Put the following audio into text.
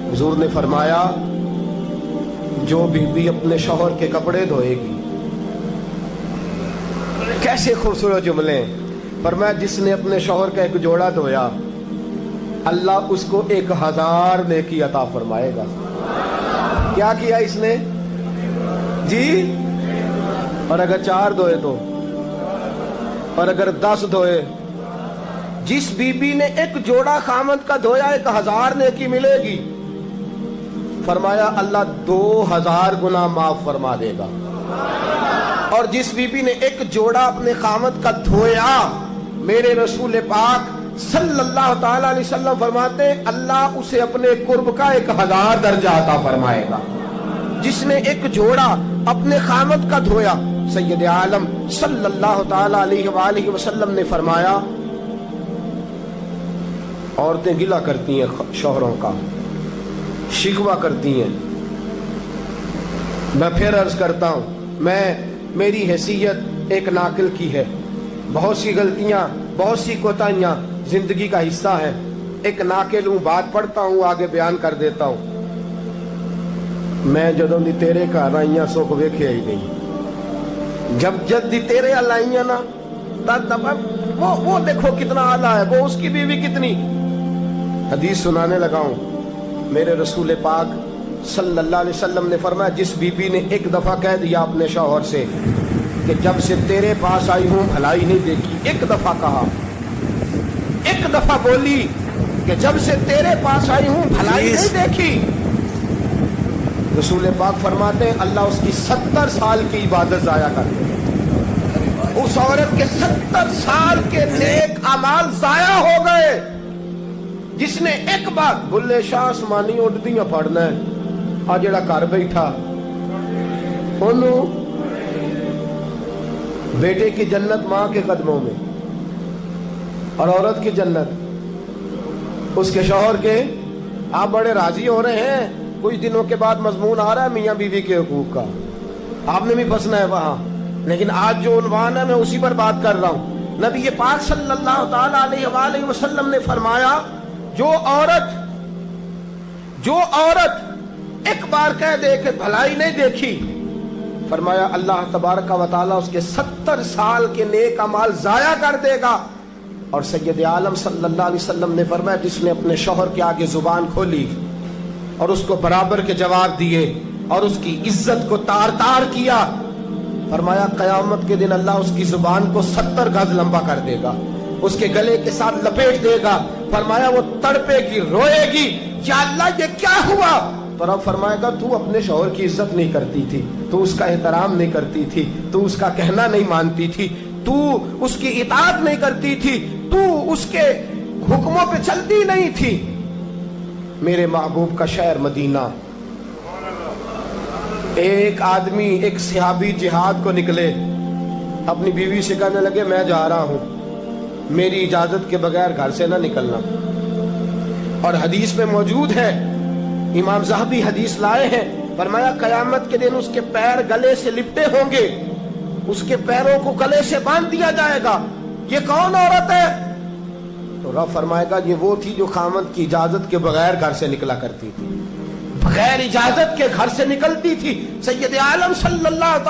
हुजूर ने फरमाया जो बीबी अपने शौहर के कपड़े धोएगी, कैसे खूबसूरत जुमले। फरमाया जिसने अपने शौहर का एक जोड़ा धोया अल्लाह उसको 1000 नेकी अता फरमाएगा। क्या किया इसने जी? और अगर 4 धोए तो, और अगर 10 धोए, जिस बीबी ने एक जोड़ा खामद का धोया 1000 नेकी मिलेगी। फरमाया अल्लाह 2000 गुना माफ फरमा देगा। और जिस बीबी ने एक जोड़ा अपने खामद का धोया, मेरे रसूल पाक सल्लल्लाहु ताला अलैहि वसल्लम फरमाते हैं अल्लाह उसे अपने कुर्ब का 1000 दर्जा अता फरमाएगा। जिसने एक जोड़ा अपने खामद का धोया, सैयद आलम सल्लल्लाहु ताला अलैहि वसल्लम ने फरमाया औरतें गिला करती हैं शौहरों का, शिकवा करती हैं। मैं फिर अर्ज करता हूं, मेरी हैसियत एक नाकिल की है, बहुत सी गलतियां, बहुत सी कोताहियां जिंदगी का हिस्सा है। एक नाकिल हूं, बात पढ़ता हूं, आगे बयान कर देता हूं। मैं जदों दी तेरे घर आईया सुख वेखे ही नहीं, जब जद दी तेरे अल आईया ना तब वो देखो कितना आला है, वो उसकी बीवी कितनी। हदीस सुनाने लगा हूं, मेरे रसूल पाक सल्लल्लाहु अलैहि वसल्लम ने फरमाया जिस बीबी ने एक दफा कह दिया अपने शौहर से कि जब से तेरे पास आई हूं भलाई नहीं देखी, एक दफा कहा, एक दफा बोली कि जब से तेरे पास आई हूं भलाई नहीं देखी, रसूल पाक फरमाते हैं अल्लाह उसकी 70 साल की इबादत जाया कर दे। उस औरत के 70 साल के नेक अमाल जाया हो गए। जिसने एक बार बुल्ले शाह आसमानी उड़दियां पढ़ना है, आ जेड़ा घर बैठा ओनू बेटे की जन्नत मां के कदमों में, और औरत की जन्नत उसके शौहर के। आप बड़े राजी हो रहे हैं, कुछ दिनों के बाद मजमून आ रहा है मियां बीवी के हुकूक का, आपने भी फंसना है वहां। लेकिन आज जो उन्वान है मैं उसी पर बात कर रहा हूं। नबी पाक सल्लल्लाहु ताला अलैहि वसल्लम ने फरमाया जो औरत एक बार कह दे कि भलाई नहीं देखी, फरमाया अल्लाह तबारक व तआला उसके 70 साल के नेक अमाल जाया कर देगा। और सैयद आलम सल्लल्लाहु अलैहि वसल्लम ने फरमाया जिसने अपने शौहर के आगे जुबान खोली और उसको बराबर के जवाब दिए और उसकी इज्जत को तार तार किया, फरमाया कयामत के दिन अल्लाह उसकी जुबान को 70 गज लंबा कर देगा, उसके गले के साथ लपेट देगा। फरमाया वो तड़पेगी, रोएगी, या अल्लाह ये क्या हुआ? तो रब फरमाएगा तू अपने शौहर की इज्जत नहीं करती थी, तू उसका एहतराम नहीं करती थी, तू उसका कहना नहीं मानती थी, तू उसकी इताअत नहीं करती थी, तू उसके हुक्मों पे चलती नहीं थी। मेरे महबूब का शहर मदीना, एक आदमी, एक सहाबी जिहाद को निकले, अपनी बीवी से कहने लगे मैं जा रहा हूं, मेरी इजाजत के बगैर घर से ना निकलना। और हदीस में मौजूद है, इमाम ज़हबी हदीस लाए हैं, फरमाया कयामत के दिन उसके पैर गले से लिपटे होंगे, उसके पैरों को गले से बांध दिया जाएगा। ये कौन औरत है? तो रब फरमाएगा ये वो थी जो खामद की इजाजत के बगैर घर से निकला करती थी, बगैर इजाजत के घर से निकलती थी। सैयद आलम सल्लल्लाहु